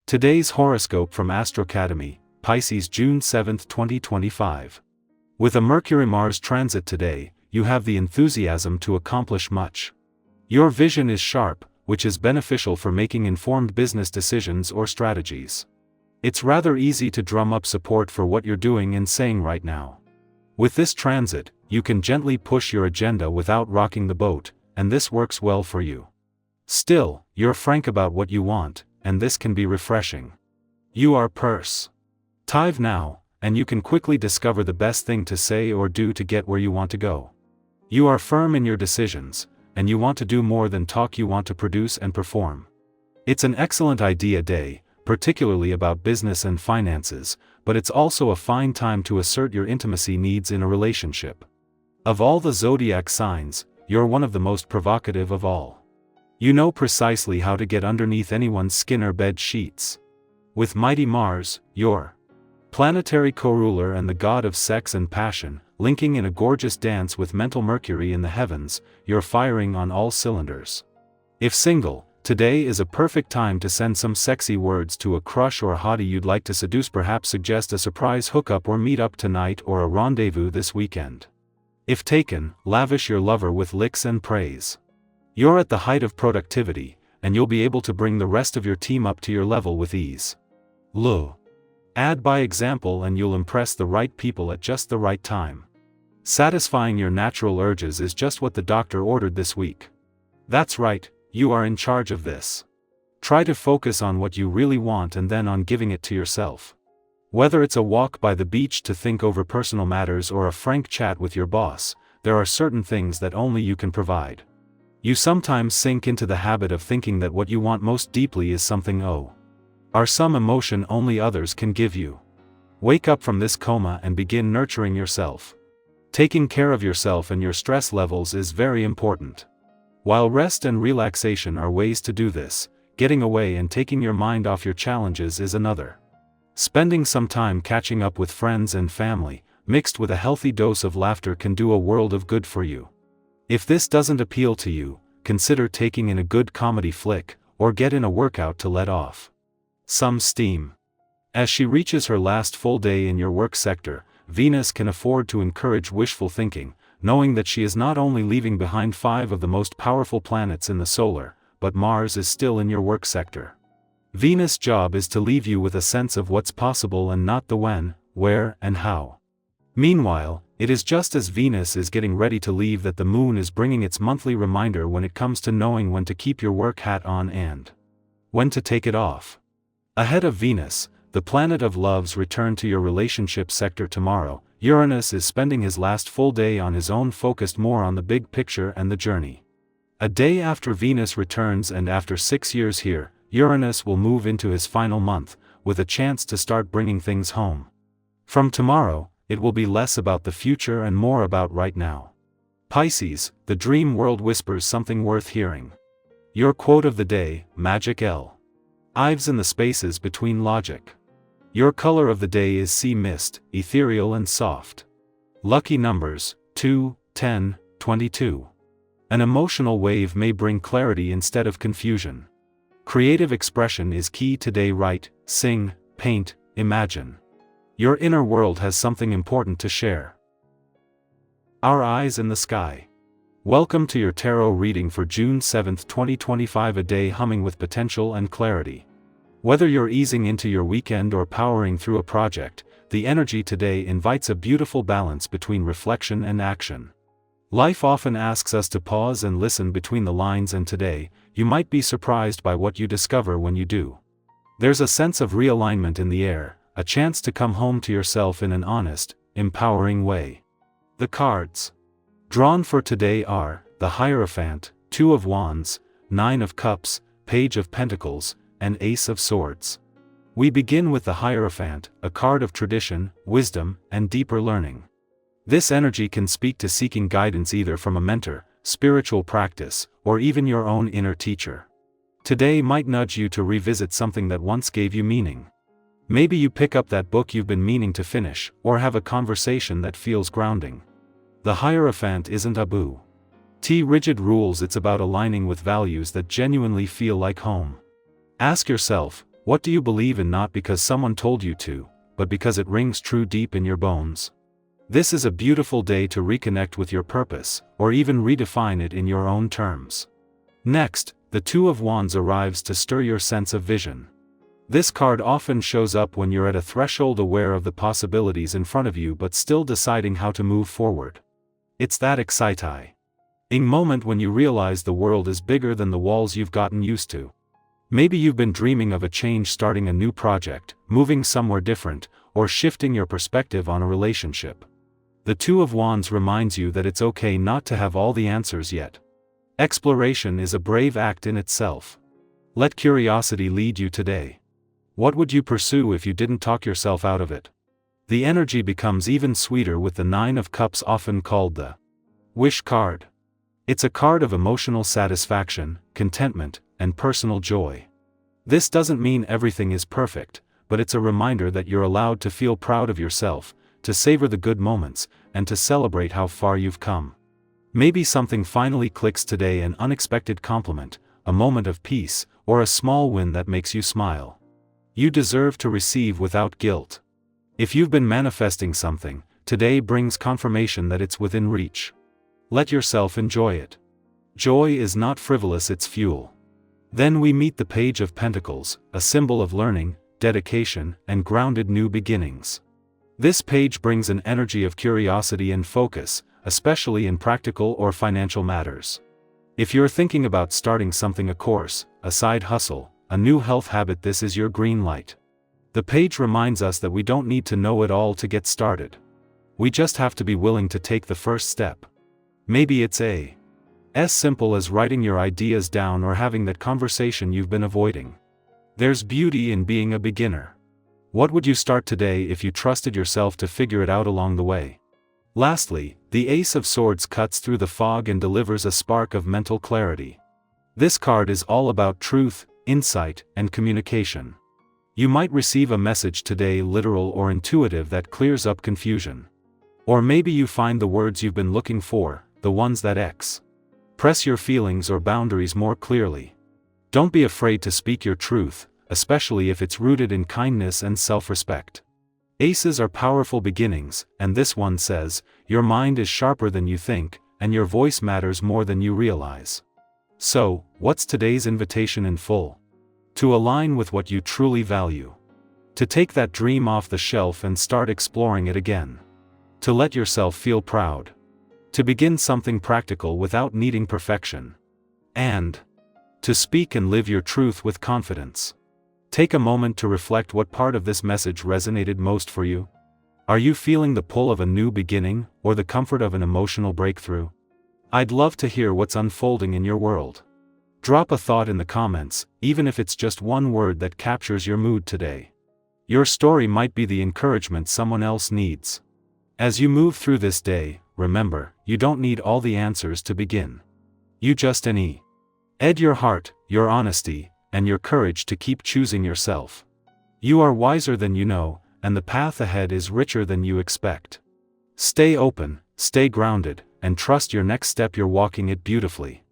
Today's horoscope from 𝐄𝐗𝐏𝐄𝐂𝐓, Pisces, June 7, 2025. With a Mercury-Mars transit today, you have the enthusiasm to accomplish much. Your vision is sharp, which is beneficial for making informed business decisions or strategies. It's rather easy to drum up support for what you're doing and saying right now. With this transit, you can gently push your agenda without rocking the boat, and this works well for you. Still, you're frank about what you want, and this can be refreshing. You are purse 𝐼𝐻 now, and you can quickly discover the best thing to say or do to get where you want to go. You are firm in your decisions, and you want to do more than talk. You want to produce and perform. It's an excellent idea day, particularly about business and finances, but it's also a fine time to assert your intimacy needs in a relationship. Of all the zodiac signs, you're one of the most provocative of all. You know precisely how to get underneath anyone's skin or bed sheets. With mighty Mars, your planetary co-ruler and the god of sex and passion, linking in a gorgeous dance with mental Mercury in the heavens, you're firing on all cylinders. If single, today is a perfect time to send some sexy words to a crush or hottie you'd like to seduce. Perhaps suggest a surprise hookup or meet up tonight or a rendezvous this weekend. If taken, lavish your lover with licks and praise. You're at the height of productivity, and you'll be able to bring the rest of your team up to your level with ease. Add by example and you'll impress the right people at just the right time. Satisfying your natural urges is just what the doctor ordered this week. That's right, you are in charge of this. Try to focus on what you really want and then on giving it to yourself. Whether it's a walk by the beach to think over personal matters or a frank chat with your boss, there are certain things that only you can provide. You sometimes sink into the habit of thinking that what you want most deeply is something or some emotion only others can give you. Wake up from this coma and begin nurturing yourself. Taking care of yourself and your stress levels is very important. While rest and relaxation are ways to do this, getting away and taking your mind off your challenges is another. Spending some time catching up with friends and family, mixed with a healthy dose of laughter, can do a world of good for you. If this doesn't appeal to you, consider taking in a good comedy flick, or get in a workout to let off some steam. As she reaches her last full day in your work sector, Venus can afford to encourage wishful thinking, knowing that she is not only leaving behind 5 of the most powerful planets in the solar, but Mars is still in your work sector. Venus' job is to leave you with a sense of what's possible and not the when, where, and how. Meanwhile, it is just as Venus is getting ready to leave that the moon is bringing its monthly reminder when it comes to knowing when to keep your work hat on and when to take it off. Ahead of Venus, the planet of love's return to your relationship sector tomorrow, Uranus is spending his last full day on his own, focused more on the big picture and the journey. A day after Venus returns and after 6 years here, Uranus will move into his final month, with a chance to start bringing things home. From tomorrow, it will be less about the future and more about right now. Pisces, the dream world whispers something worth hearing. Your quote of the day, Magic 𝐓𝐇𝐈𝐻 in the spaces between logic. Your color of the day is sea mist, ethereal and soft. Lucky numbers, 2, 10, 22. An emotional wave may bring clarity instead of confusion. Creative expression is key today. Write, sing, paint, imagine. Your inner world has something important to share. Our eyes in the sky. Welcome to your tarot reading for June 7, 2025, a day humming with potential and clarity. Whether you're easing into your weekend or powering through a project, the energy today invites a beautiful balance between reflection and action. Life often asks us to pause and listen between the lines, and today, you might be surprised by what you discover when you do. There's a sense of realignment in the air, a chance to come home to yourself in an honest, empowering way. The cards drawn for today are the Hierophant, 2 of Wands, 9 of Cups, Page of Pentacles, and Ace of Swords. We begin with the Hierophant, a card of tradition, wisdom, and deeper learning. This energy can speak to seeking guidance either from a mentor, spiritual practice, or even your own inner teacher. Today might nudge you to revisit something that once gave you meaning. Maybe you pick up that book you've been meaning to finish, or have a conversation that feels grounding. The Hierophant isn't rigid rules, it's about aligning with values that genuinely feel like home. Ask yourself, What do you believe in, not because someone told you to, but because it rings true deep in your bones? This is a beautiful day to reconnect with your purpose, or even redefine it in your own terms. Next, the Two of Wands arrives to stir your sense of vision. This card often shows up when you're at a threshold, aware of the possibilities in front of you but still deciding how to move forward. It's that 𝐄𝐗𝐏𝐄𝐂𝐓𝐈𝐍𝐆 moment when you realize the world is bigger than the walls you've gotten used to. Maybe you've been dreaming of a change, starting a new project, moving somewhere different, or shifting your perspective on a relationship. The Two of Wands reminds you that it's okay not to have all the answers yet. Exploration is a brave act in itself. Let curiosity lead you today. What would you pursue if you didn't talk yourself out of it? The energy becomes even sweeter with the Nine of Cups, often called the Wish card. It's a card of emotional satisfaction, contentment, and personal joy. This doesn't mean everything is perfect, but it's a reminder that you're allowed to feel proud of yourself, to savor the good moments, and to celebrate how far you've come. Maybe something finally clicks today, an unexpected compliment, a moment of peace, or a small win that makes you smile. You deserve to receive without guilt. If you've been manifesting something, today brings confirmation that it's within reach. Let yourself enjoy it. Joy is not frivolous, it's fuel. Then we meet the Page of Pentacles, a symbol of learning, dedication, and grounded new beginnings. This page brings an energy of curiosity and focus, especially in practical or financial matters. If you're thinking about starting something, a course, a side hustle, a new health habit, this is your green light. The page reminds us that we don't need to know it all to get started. We just have to be willing to take the first step. Maybe it's as simple as writing your ideas down or having that conversation you've been avoiding. There's beauty in being a beginner. What would you start today if you trusted yourself to figure it out along the way? Lastly, the Ace of Swords cuts through the fog and delivers a spark of mental clarity. This card is all about truth, insight, and communication. You might receive a message today, literal or intuitive, that clears up confusion. Or maybe you find the words you've been looking for, the ones that express your feelings or boundaries more clearly. Don't be afraid to speak your truth, especially if it's rooted in kindness and self-respect. Aces are powerful beginnings, and this one says, your mind is sharper than you think, and your voice matters more than you realize. So, what's today's invitation in full? To align with what you truly value. To take that dream off the shelf and start exploring it again. To let yourself feel proud. To begin something practical without needing perfection. And to speak and live your truth with confidence. Take a moment to reflect what part of this message resonated most for you. Are you feeling the pull of a new beginning, or the comfort of an emotional breakthrough? I'd love to hear what's unfolding in your world. Drop a thought in the comments, even if it's just one word that captures your mood today. Your story might be the encouragement someone else needs. As you move through this day, remember, you don't need all the answers to begin. You just need your heart, your honesty, and your courage to keep choosing yourself. You are wiser than you know, and the path ahead is richer than you expect. Stay open, stay grounded, and trust your next step. You're walking it beautifully.